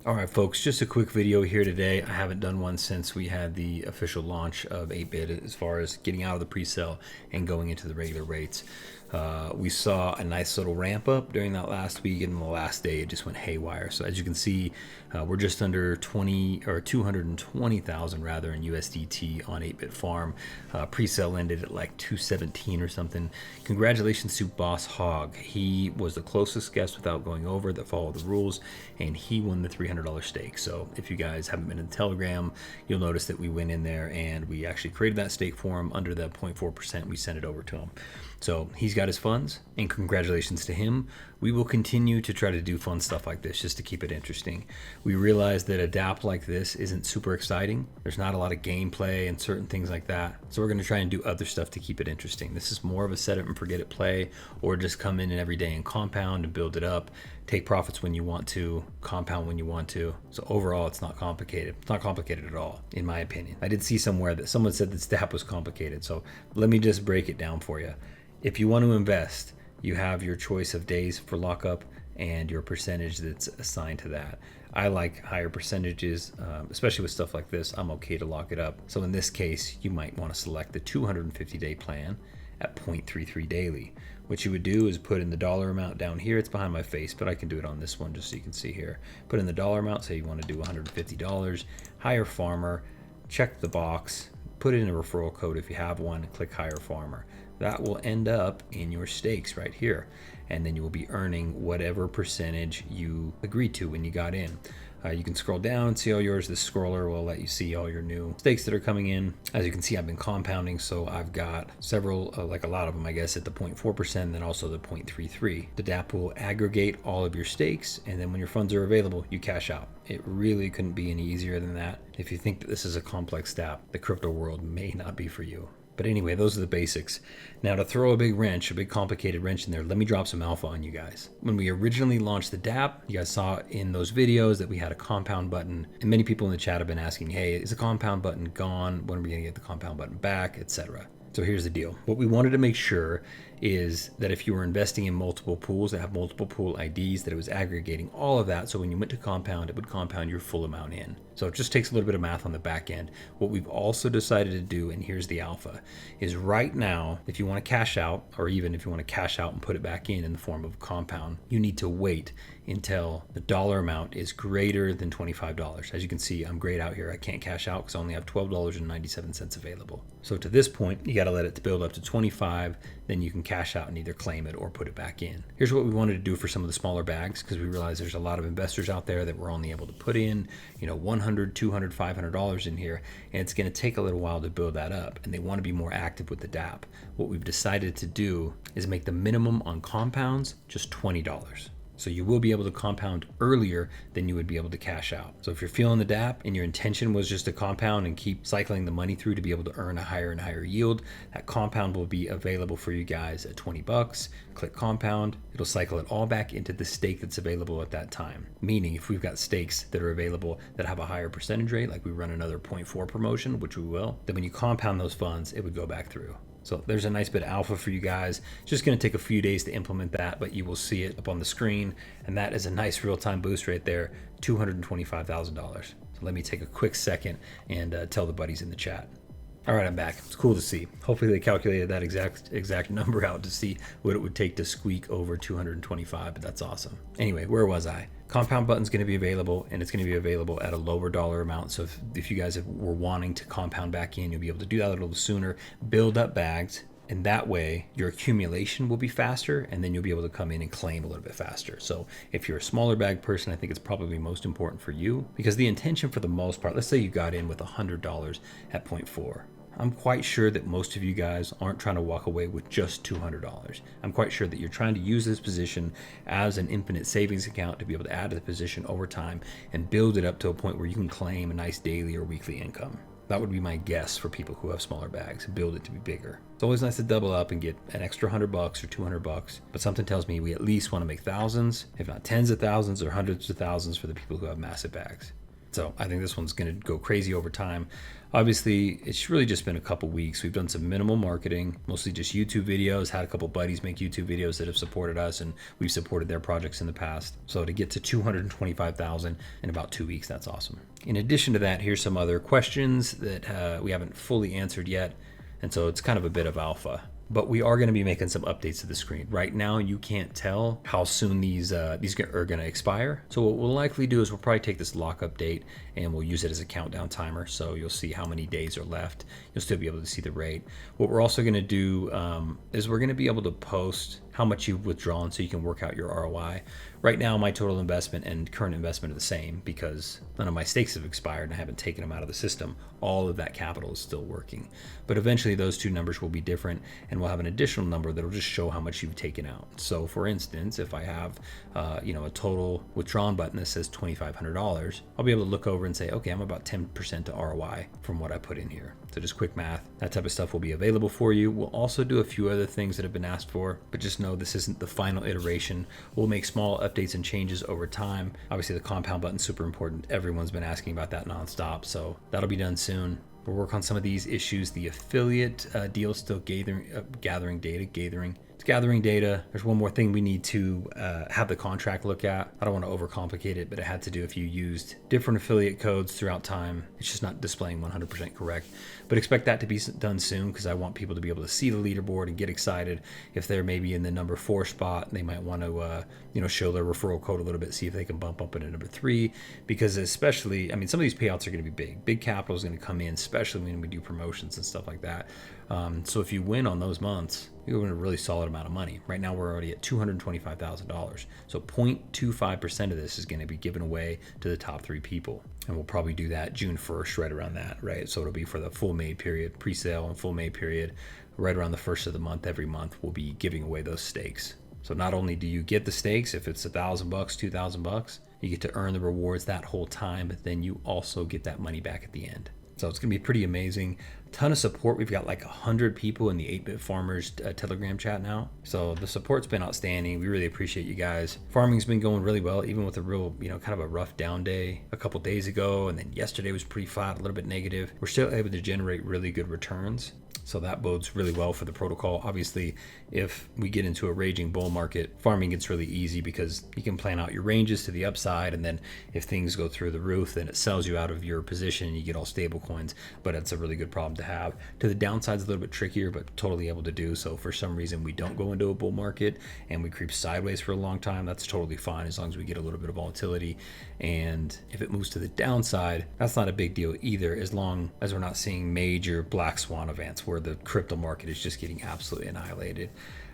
All right, folks, just a quick video here today. I haven't done one since we had the official launch of 8-bit as far as getting out of the pre-sale and going into the regular rates. We saw a nice little ramp up during that last week, and the last day it just went haywire. So as you can see, we're just under 220,000 rather in USDT on 8-bit farm. Pre-sale ended at like 217 or something. Congratulations to Boss Hog. He was the closest guest without going over that followed the rules, and he won the $300 stake. So if you guys haven't been in the Telegram, you'll notice that we went in there and we actually created that stake for him under the 0.4%. We sent it over to him. So he's got his funds, and congratulations to him. We will continue to try to do fun stuff like this just to keep it interesting. We realize that a DApp like this isn't super exciting. There's not a lot of gameplay and certain things like that. So we're going to try and do other stuff to keep it interesting. This is more of a set it and forget it play, or just come in and every day and compound and build it up. Take profits when you want to, compound when you want to. So overall, it's not complicated. It's not complicated at all, in my opinion. I did see somewhere that someone said this DApp was complicated. So let me just break it down for you. If you want to invest, you have your choice of days for lockup and your percentage that's assigned to that. I like higher percentages, especially with stuff like this. I'm okay to lock it up. So in this case, you might want to select the 250-day plan at 0.33 daily. What you would do is put in the dollar amount down here. It's behind my face, but I can do it on this one just so you can see here. Put in the dollar amount, say you want to do $150, hire farmer, check the box, put in a referral code if you have one, click hire farmer. That will end up in your stakes right here. And then you will be earning whatever percentage you agreed to when you got in. You can scroll down and see all yours. This scroller will let you see all your new stakes that are coming in. As you can see, I've been compounding, so I've got several, like a lot of them, I guess, at the 0.4%, and then also the 0.33. The DApp will aggregate all of your stakes, and then when your funds are available, you cash out. It really couldn't be any easier than that. If you think that this is a complex DApp, the crypto world may not be for you. But anyway, those are the basics. Now to throw a big complicated wrench in there, let me drop some alpha on you guys. When we originally launched the DApp, you guys saw in those videos that we had a compound button, and many people in the chat have been asking, hey, is the compound button gone? When are we gonna get the compound button back, etc. So here's the deal. What we wanted to make sure is that if you were investing in multiple pools that have multiple pool IDs, that it was aggregating all of that. So when you went to compound, it would compound your full amount in. So it just takes a little bit of math on the back end. What we've also decided to do, and here's the alpha, is right now, if you want to cash out, or even if you want to cash out and put it back in the form of compound, you need to wait until the dollar amount is greater than $25. As you can see, I'm grayed out here. I can't cash out because I only have $12.97 available. So to this point, you got to let it build up to 25, then you can cash out and either claim it or put it back in. Here's what we wanted to do for some of the smaller bags, because we realized there's a lot of investors out there that were only able to put in, $100, $200, $500 in here, and it's going to take a little while to build that up, and they want to be more active with the DApp. What we've decided to do is make the minimum on compounds just $20. So you will be able to compound earlier than you would be able to cash out. So if you're feeling the DApp and your intention was just to compound and keep cycling the money through to be able to earn a higher and higher yield, that compound will be available for you guys at 20 bucks. Click compound. It'll cycle it all back into the stake that's available at that time. Meaning if we've got stakes that are available that have a higher percentage rate, like we run another 0.4 promotion, which we will, then when you compound those funds, it would go back through. So there's a nice bit of alpha for you guys. It's just going to take a few days to implement that, but you will see it up on the screen. And that is a nice real-time boost right there, $225,000. So let me take a quick second and tell the buddies in the chat. All right, I'm back. It's cool to see. Hopefully they calculated that exact number out to see what it would take to squeak over 225, but that's awesome. Anyway, where was I? Compound button's going to be available, and it's going to be available at a lower dollar amount. So if you guys were wanting to compound back in, you'll be able to do that a little sooner, build up bags, and that way your accumulation will be faster, and then you'll be able to come in and claim a little bit faster. So if you're a smaller bag person, I think it's probably most important for you, because the intention for the most part, let's say you got in with $100 at 0.4. I'm quite sure that most of you guys aren't trying to walk away with just $200. I'm quite sure that you're trying to use this position as an infinite savings account to be able to add to the position over time and build it up to a point where you can claim a nice daily or weekly income. That would be my guess for people who have smaller bags, build it to be bigger. It's always nice to double up and get an extra $100 or $200, but something tells me we at least want to make thousands, if not tens of thousands or hundreds of thousands for the people who have massive bags. So I think this one's going to go crazy over time. Obviously, it's really just been a couple weeks. We've done some minimal marketing, mostly just YouTube videos, had a couple buddies make YouTube videos that have supported us, and we've supported their projects in the past. So to get to 225,000 in about 2 weeks, that's awesome. In addition to that, here's some other questions that we haven't fully answered yet. And so it's kind of a bit of alpha. But we are going to be making some updates to the screen. Right now, you can't tell how soon these are going to expire. So what we'll likely do is we'll probably take this lockup date and we'll use it as a countdown timer. So you'll see how many days are left. You'll still be able to see the rate. What we're also going to do is we're going to be able to post how much you've withdrawn so you can work out your ROI. Right now, my total investment and current investment are the same because none of my stakes have expired and I haven't taken them out of the system. All of that capital is still working. But eventually those two numbers will be different and we'll have an additional number that'll just show how much you've taken out. So for instance, if I have a total withdrawn button that says $2,500, I'll be able to look over and say, okay, I'm about 10% to ROI from what I put in here. So just quick math, that type of stuff will be available for you. We'll also do a few other things that have been asked for, but just know this isn't the final iteration. We'll make small updates and changes over time. Obviously the compound button's super important. Everyone's been asking about that nonstop, so that'll be done soon. We'll work on some of these issues. The affiliate deal still gathering data. It's gathering data. There's one more thing we need to have the contract look at. I don't want to overcomplicate it, but it had to do if you used different affiliate codes throughout time. It's just not displaying 100% correct. But expect that to be done soon because I want people to be able to see the leaderboard and get excited. If they're maybe in the number 4 spot, they might want to show their referral code a little bit, see if they can bump up into number 3. Because especially, some of these payouts are going to be big. Big capital is going to come in, especially when we do promotions and stuff like that. So if you win on those months, you're going to a really solid amount of money. Right now, we're already at $225,000. So 0.25% of this is going to be given away to the top 3 people. And we'll probably do that June 1st, right around that, right? So it'll be for the full May period, pre-sale and full May period, right around the 1st of the month. Every month, we'll be giving away those stakes. So not only do you get the stakes, if it's $1,000, $2,000, you get to earn the rewards that whole time, but then you also get that money back at the end. So it's going to be pretty amazing. Ton of support. We've got like 100 people in the 8-Bit Farmers Telegram chat now. So the support's been outstanding. We really appreciate you guys. Farming's been going really well, even with a real, kind of a rough down day a couple days ago. And then yesterday was pretty flat, a little bit negative. We're still able to generate really good returns. So that bodes really well for the protocol. Obviously, if we get into a raging bull market, farming gets really easy because you can plan out your ranges to the upside. And then if things go through the roof, then it sells you out of your position and you get all stable coins. But it's a really good problem to have. To the downside is a little bit trickier, but totally able to do. So for some reason, we don't go into a bull market and we creep sideways for a long time. That's totally fine as long as we get a little bit of volatility. And if it moves to the downside, that's not a big deal either, as long as we're not seeing major black swan events where the crypto market is just getting absolutely annihilated.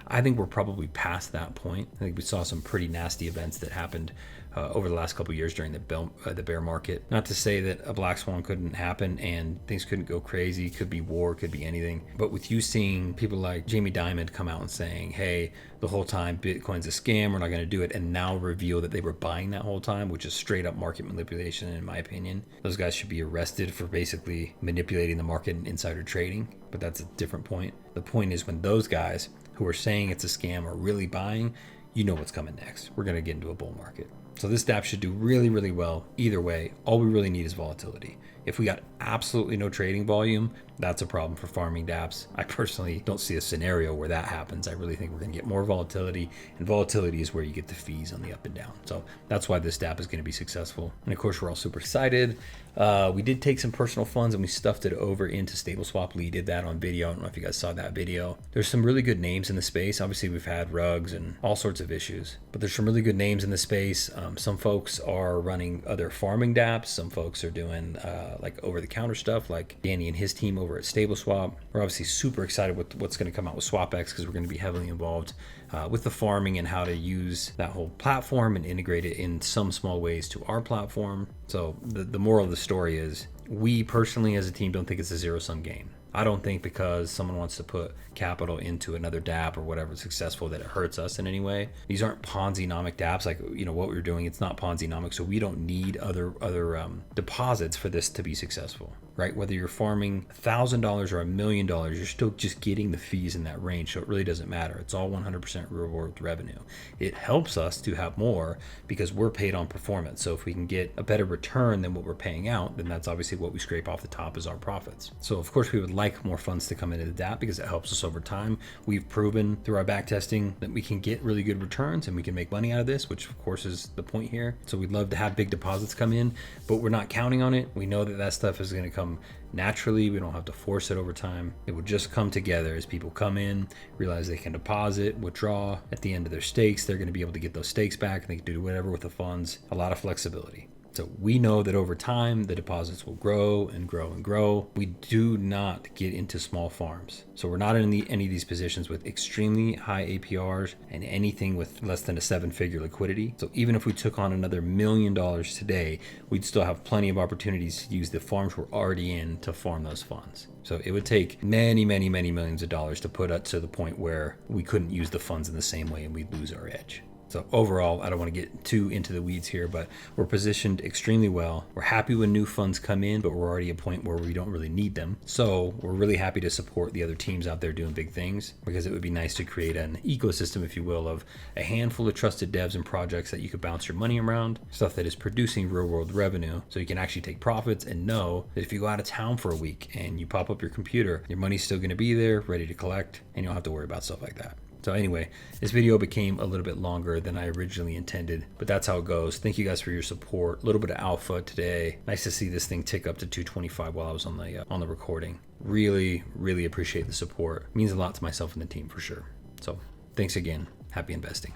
I think we're probably past that point. I think we saw some pretty nasty events that happened over the last couple of years during the bear market. Not to say that a black swan couldn't happen and things couldn't go crazy. Could be war, could be anything. But with you seeing people like Jamie Dimon come out and saying, hey, the whole time Bitcoin's a scam, we're not going to do it, and now reveal that they were buying that whole time, which is straight up market manipulation in my opinion. Those guys should be arrested for basically manipulating the market and insider trading, but that's a different point. The point is when those guys who are saying it's a scam are really buying, you know what's coming next. We're going to get into a bull market. So this DApp should do really, really well either way. All we really need is volatility. If we got absolutely no trading volume, that's a problem for farming dApps. I personally don't see a scenario where that happens. I really think we're going to get more volatility, and volatility is where you get the fees on the up and down. So that's why this DApp is going to be successful. And of course, we're all super excited. We did take some personal funds and we stuffed it over into StableSwap. Lee did that on video. I don't know if you guys saw that video. There's some really good names in the space. Obviously, we've had rugs and all sorts of issues, but there's some really good names in the space. Some folks are running other farming dApps. Some folks are doing like over-the-counter stuff like Danny and his team over at StableSwap. We're obviously super excited with what's going to come out with SwapX because we're going to be heavily involved with the farming and how to use that whole platform and integrate it in some small ways to our platform. So the moral of the story is we personally as a team don't think it's a zero-sum game. I don't think because someone wants to put capital into another dApp or whatever successful that it hurts us in any way. These aren't Ponzi-nomic dApps like what we're doing. It's not Ponzi-nomic, so we don't need other deposits for this to be successful. right? Whether you're farming $1,000 or $1 million, you're still just getting the fees in that range. So it really doesn't matter. It's all 100% real world revenue. It helps us to have more because we're paid on performance. So if we can get a better return than what we're paying out, then that's obviously what we scrape off the top as our profits. So of course we would like more funds to come into the DApp because it helps us over time. We've proven through our back testing that we can get really good returns and we can make money out of this, which of course is the point here. So we'd love to have big deposits come in, but we're not counting on it. We know that that stuff is going to come naturally. We don't have to force it over time. It will just come together as people come in, realize they can deposit, withdraw at the end of their stakes. They're going to be able to get those stakes back and they can do whatever with the funds. A lot of flexibility. So we know that over time, the deposits will grow and grow and grow. We do not get into small farms. So we're not in any of these positions with extremely high APRs and anything with less than a 7-figure liquidity. So even if we took on another $1 million today, we'd still have plenty of opportunities to use the farms we're already in to farm those funds. So it would take many, many, many millions of dollars to put us to the point where we couldn't use the funds in the same way and we'd lose our edge. So overall, I don't want to get too into the weeds here, but we're positioned extremely well. We're happy when new funds come in, but we're already at a point where we don't really need them. So we're really happy to support the other teams out there doing big things, because it would be nice to create an ecosystem, if you will, of a handful of trusted devs and projects that you could bounce your money around, stuff that is producing real world revenue. So you can actually take profits and know that if you go out of town for a week and you pop up your computer, your money's still going to be there, ready to collect, and you don't have to worry about stuff like that. So anyway, this video became a little bit longer than I originally intended, but that's how it goes. Thank you guys for your support. A little bit of alpha today. Nice to see this thing tick up to 225 while I was on the recording. Really, really appreciate the support. It means a lot to myself and the team for sure. So thanks again. Happy investing.